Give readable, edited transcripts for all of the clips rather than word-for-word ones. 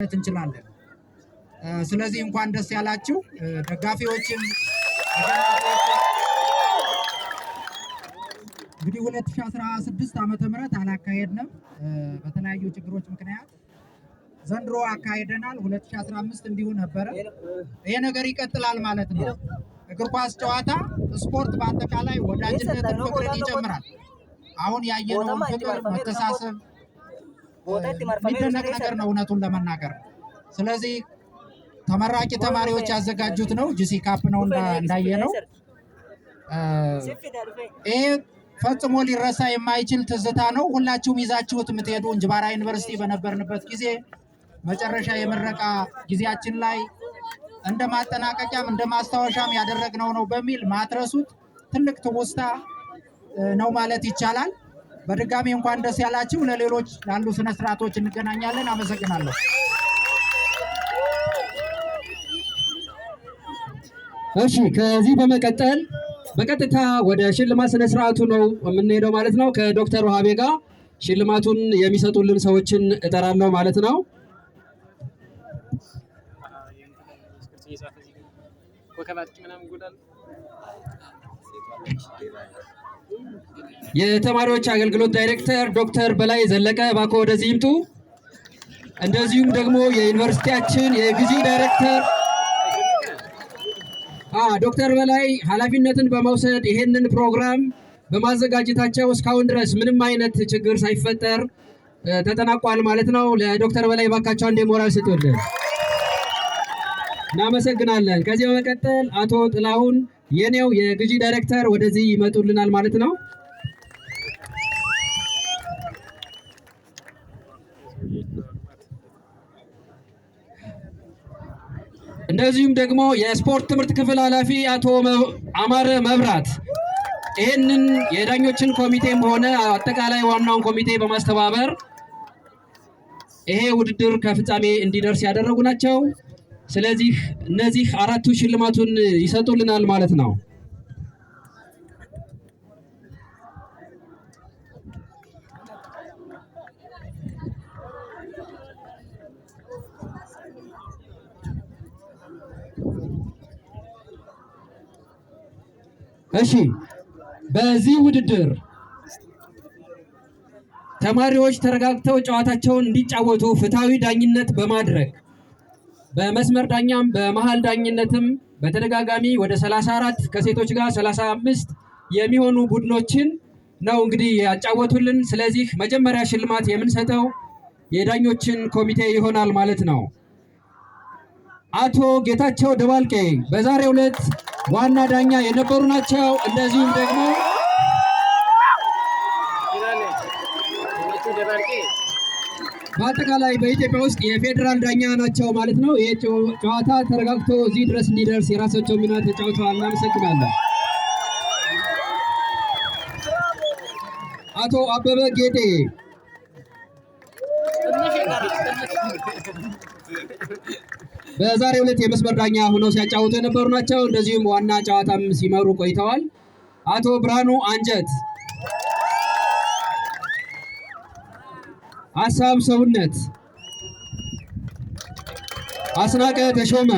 እንችላለን። ስለዚህ እንኳን ደስ ያላችሁ ደጋፊዎችን። እንግዲህ 2016 ዓመተ ምህረት አላካሄድንም በተለያዩ ችግሮች ምክንያት ዘንድሮ አካሄደናል። 2015 እንዲሁ ነበረ። ይሄ ነገር ይቀጥላል ማለት ነው። እግር ኳስ ጨዋታ ስፖርት በአጠቃላይ ወዳጅነትን፣ ፍቅርን ይጨምራል። አሁን ያየነውን ፍቅር፣ መተሳሰብ የሚደነቅ ነገር ነው እውነቱን ለመናገር። ስለዚህ ተመራቂ ተማሪዎች ያዘጋጁት ነው፣ ጂሲ ካፕ ነው እንዳየነው። ይሄ ፈጽሞ ሊረሳ የማይችል ትዝታ ነው። ሁላችሁም ይዛችሁት የምትሄዱ እንጅባራ ዩኒቨርሲቲ በነበርንበት ጊዜ መጨረሻ የምረቃ ጊዜያችን ላይ እንደ ማጠናቀቂያም እንደ ማስታወሻም ያደረግነው ነው በሚል ማትረሱት ትልቅ ትውስታ ነው ማለት ይቻላል። በድጋሚ እንኳን ደስ ያላችሁ። ለሌሎች ላሉ ስነ ስርዓቶች እንገናኛለን። አመሰግናለሁ። እሺ፣ ከዚህ በመቀጠል በቀጥታ ወደ ሽልማት ስነ ስርዓቱ ነው የምንሄደው ማለት ነው። ከዶክተር ውሃቤ ጋር ሽልማቱን የሚሰጡልን ሰዎችን እጠራለሁ ማለት ነው። የተማሪዎች አገልግሎት ዳይሬክተር ዶክተር በላይ ዘለቀ እባክዎ ወደዚህ ይምጡ። እንደዚሁም ደግሞ የዩኒቨርሲቲያችን የጊዜ ዳይሬክተር ዶክተር በላይ ኃላፊነትን በመውሰድ ይሄንን ፕሮግራም በማዘጋጀታቸው እስካሁን ድረስ ምንም አይነት ችግር ሳይፈጠር ተጠናቋል ማለት ነው። ለዶክተር በላይ እባካቸው አንዴ ሞራል ስጡልን። እናመሰግናለን። ከዚህ በመቀጠል አቶ ጥላሁን የኔው የግዢ ዳይሬክተር ወደዚህ ይመጡልናል ማለት ነው። እንደዚሁም ደግሞ የስፖርት ትምህርት ክፍል ኃላፊ አቶ አማረ መብራት ይህንን የዳኞችን ኮሚቴም ሆነ አጠቃላይ ዋናውን ኮሚቴ በማስተባበር ይሄ ውድድር ከፍጻሜ እንዲደርስ ያደረጉ ናቸው። ስለዚህ እነዚህ አራቱ ሽልማቱን ይሰጡልናል ማለት ነው። እሺ፣ በዚህ ውድድር ተማሪዎች ተረጋግተው ጨዋታቸውን እንዲጫወቱ ፍትሃዊ ዳኝነት በማድረግ በመስመር ዳኛም በመሃል ዳኝነትም በተደጋጋሚ ወደ 34 ከሴቶች ጋር 35 የሚሆኑ ቡድኖችን ነው እንግዲህ ያጫወቱልን። ስለዚህ መጀመሪያ ሽልማት የምንሰጠው የዳኞችን ኮሚቴ ይሆናል ማለት ነው። አቶ ጌታቸው ደባልቄ በዛሬው ዕለት ዋና ዳኛ የነበሩ ናቸው። እንደዚሁም ደግሞ በአጠቃላይ በኢትዮጵያ ውስጥ የፌዴራል ዳኛ ናቸው ማለት ነው። ይህ ጨዋታ ተረጋግቶ እዚህ ድረስ እንዲደርስ የራሳቸው ሚና ተጫውተዋል። እናመሰግናለን። አቶ አበበ ጌጤ በዛሬው ዕለት የመስመር ዳኛ ሆነው ሲያጫውቱ የነበሩ ናቸው። እንደዚሁም ዋና ጨዋታም ሲመሩ ቆይተዋል። አቶ ብርሃኑ አንጀት፣ ሀሳብ ሰውነት፣ አስናቀ ተሾመ፣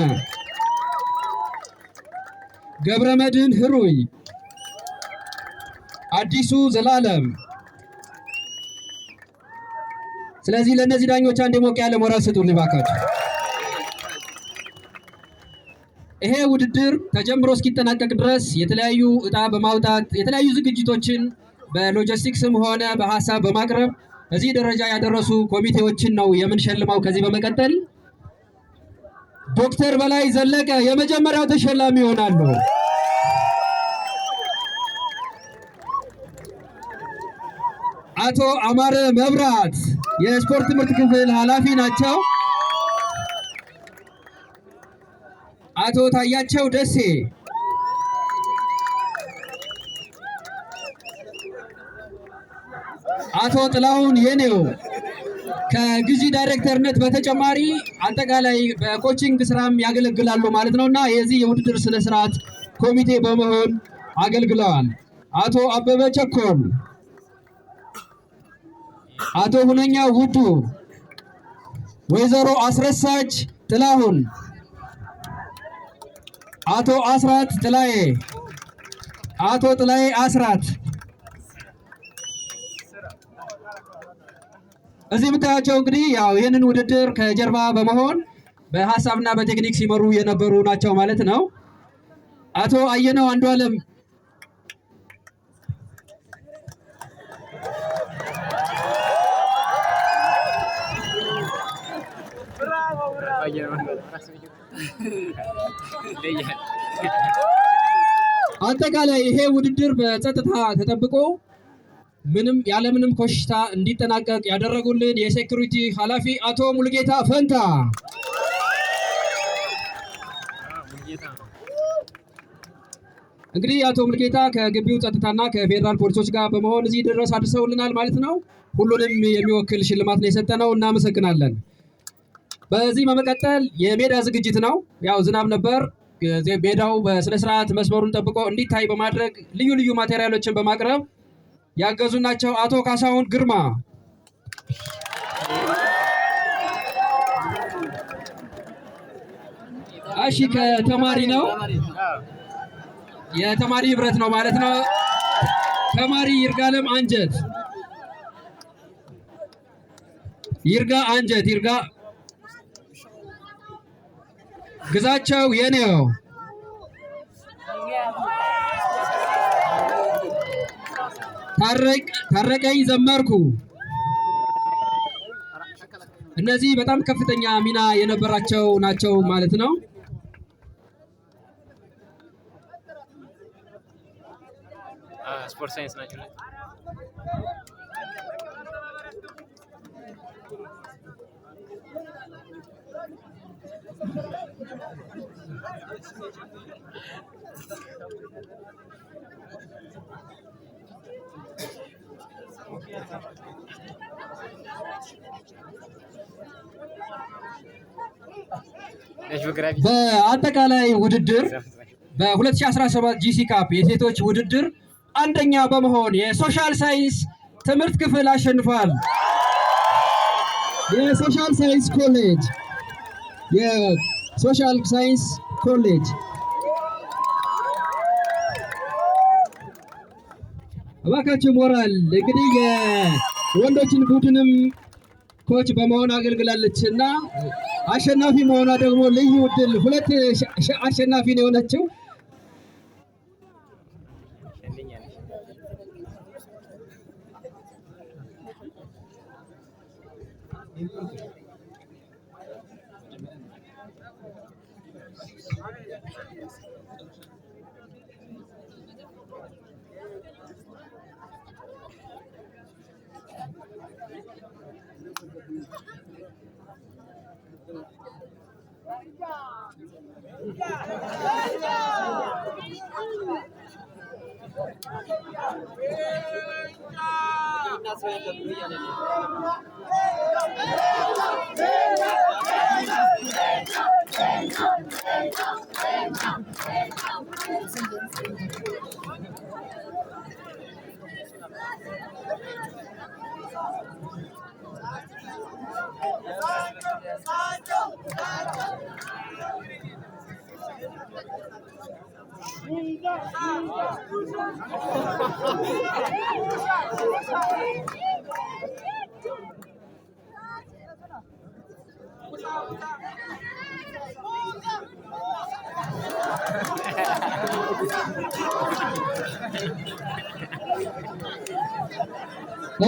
ገብረመድህን ህሩይ፣ አዲሱ ዘላለም። ስለዚህ ለእነዚህ ዳኞች አንድ ሞቅ ያለ ሞራል ስጡልኝ ባካችሁ። ይሄ ውድድር ተጀምሮ እስኪጠናቀቅ ድረስ የተለያዩ እጣ በማውጣት የተለያዩ ዝግጅቶችን በሎጂስቲክስም ሆነ በሀሳብ በማቅረብ እዚህ ደረጃ ያደረሱ ኮሚቴዎችን ነው የምንሸልመው። ከዚህ በመቀጠል ዶክተር በላይ ዘለቀ የመጀመሪያው ተሸላሚ ይሆናሉ። አቶ አማረ መብራት የስፖርት ትምህርት ክፍል ኃላፊ ናቸው። አቶ ታያቸው ደሴ፣ አቶ ጥላሁን የኔው ከግዢ ዳይሬክተርነት በተጨማሪ አጠቃላይ በኮቺንግ ስራም ያገለግላሉ ማለት ነውና የዚህ የውድድር ስነ ስርዓት ኮሚቴ በመሆን አገልግለዋል። አቶ አበበ ቸኮል፣ አቶ ሁነኛ ውዱ ወይዘሮ አስረሳች ጥላሁን፣ አቶ አስራት ጥላዬ፣ አቶ ጥላዬ አስራት። እዚህ የምታያቸው እንግዲህ ያው ይህንን ውድድር ከጀርባ በመሆን በሀሳብና በቴክኒክ ሲመሩ የነበሩ ናቸው ማለት ነው። አቶ አየነው አንዱ ዓለም፣ አጠቃላይ ይሄ ውድድር በጸጥታ ተጠብቆ ያለምንም ኮሽታ እንዲጠናቀቅ ያደረጉልን የሴኩሪቲ ኃላፊ አቶ ሙሉጌታ ፈንታ። እንግዲህ አቶ ሙሉጌታ ከግቢው ጸጥታና ከፌዴራል ፖሊሶች ጋር በመሆን እዚህ ድረስ አድርሰውልናል ማለት ነው። ሁሉንም የሚወክል ሽልማት ነው የሰጠነው። እናመሰግናለን። በዚህ በመቀጠል የሜዳ ዝግጅት ነው። ያው ዝናብ ነበር። ሜዳው በስነ ስርዓት መስመሩን ጠብቆ እንዲታይ በማድረግ ልዩ ልዩ ማቴሪያሎችን በማቅረብ ያገዙ ናቸው። አቶ ካሳሁን ግርማ፣ እሺ ከተማሪ ነው የተማሪ ህብረት ነው ማለት ነው። ተማሪ ይርጋለም አንጀት፣ ይርጋ አንጀት፣ ይርጋ ግዛቸው የኔው፣ ታረቀኝ ዘመርኩ። እነዚህ በጣም ከፍተኛ ሚና የነበራቸው ናቸው ማለት ነው። ስፖርት ሳይንስ ናቸው። በአጠቃላይ ውድድር በ2017 ጂሲ ካፕ የሴቶች ውድድር አንደኛ በመሆን የሶሻል ሳይንስ ትምህርት ክፍል አሸንፏል። የሶሻል ሳይንስ ኮሌጅ የሶሻል ሳይንስ ኮሌጅ እባካችሁ ሞራል። እንግዲህ የወንዶችን ቡድንም ኮች በመሆን አገልግላለች እና አሸናፊ መሆኗ ደግሞ ልዩ ዕድል፣ ሁለት አሸናፊ ነው የሆነችው።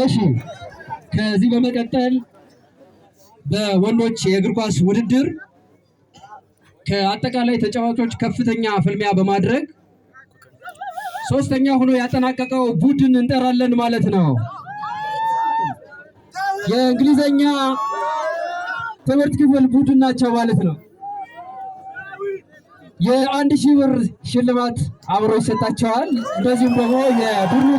እሺ ከዚህ በመቀጠል በወንዶች የእግር ኳስ ውድድር ከአጠቃላይ ተጫዋቾች ከፍተኛ ፍልሚያ በማድረግ ሶስተኛ ሆኖ ያጠናቀቀው ቡድን እንጠራለን ማለት ነው። የእንግሊዘኛ ትምህርት ክፍል ቡድን ናቸው ማለት ነው። የ1000 ብር ሽልማት አብሮ ይሰጣቸዋል። እንደዚሁም ደግሞ የቡድኑ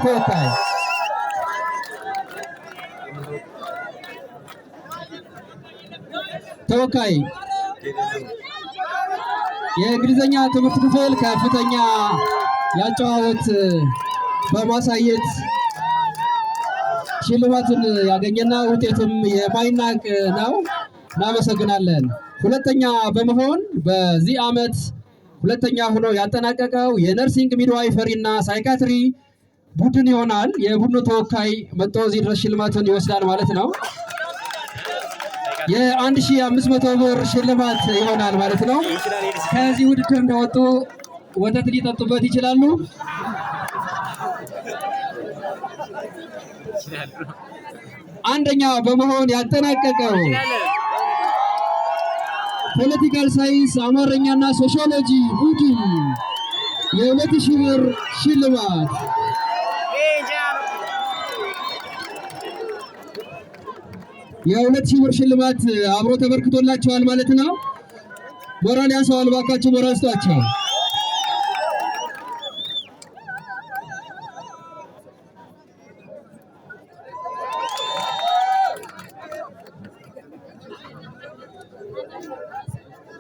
ተወካይ የእንግሊዘኛ ትምህርት ክፍል ከፍተኛ ያጨዋወት በማሳየት ሽልማትን ያገኘና ውጤቱም የማይናቅ ነው። እናመሰግናለን። ሁለተኛ በመሆን በዚህ ዓመት ሁለተኛ ሆኖ ያጠናቀቀው የነርሲንግ ሚድዋይፈሪ እና ሳይካትሪ ቡድን ይሆናል። የቡድኑ ተወካይ መጥቶ እዚህ ድረስ ሽልማቱን ይወስዳል ማለት ነው። የ1500 ብር ሽልማት ይሆናል ማለት ነው። ከዚህ ውድድር እንደወጡ ወተት ሊጠጡበት ይችላሉ። አንደኛ በመሆን ያጠናቀቀው ፖለቲካል ሳይንስ አማርኛና ሶሺዮሎጂ ቡድን የ2000 ብር ሽልማት የ2000 ብር ሽልማት አብሮ ተበርክቶላቸዋል ማለት ነው። ሞራል ያንሰዋል፣ እባካችሁ ሞራል ስጧቸው።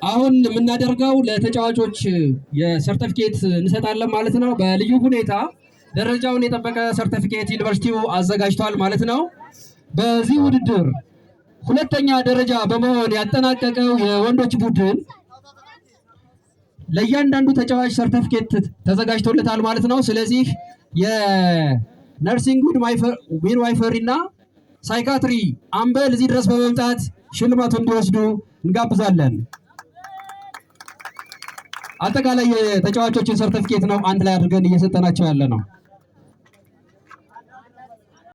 አሁን የምናደርገው ለተጫዋቾች የሰርቲፊኬት እንሰጣለን ማለት ነው። በልዩ ሁኔታ ደረጃውን የጠበቀ ሰርቲፊኬት ዩኒቨርሲቲው አዘጋጅቷል ማለት ነው። በዚህ ውድድር ሁለተኛ ደረጃ በመሆን ያጠናቀቀው የወንዶች ቡድን ለእያንዳንዱ ተጫዋች ሰርቲፊኬት ተዘጋጅቶለታል ማለት ነው። ስለዚህ የነርሲንግ ሚድዋይፈሪ እና ሳይካትሪ አምበል እዚህ ድረስ በመምጣት ሽልማቱን እንዲወስዱ እንጋብዛለን። አጠቃላይ የተጫዋቾችን ሰርቲፊኬት ነው አንድ ላይ አድርገን እየሰጠናቸው ያለ ነው።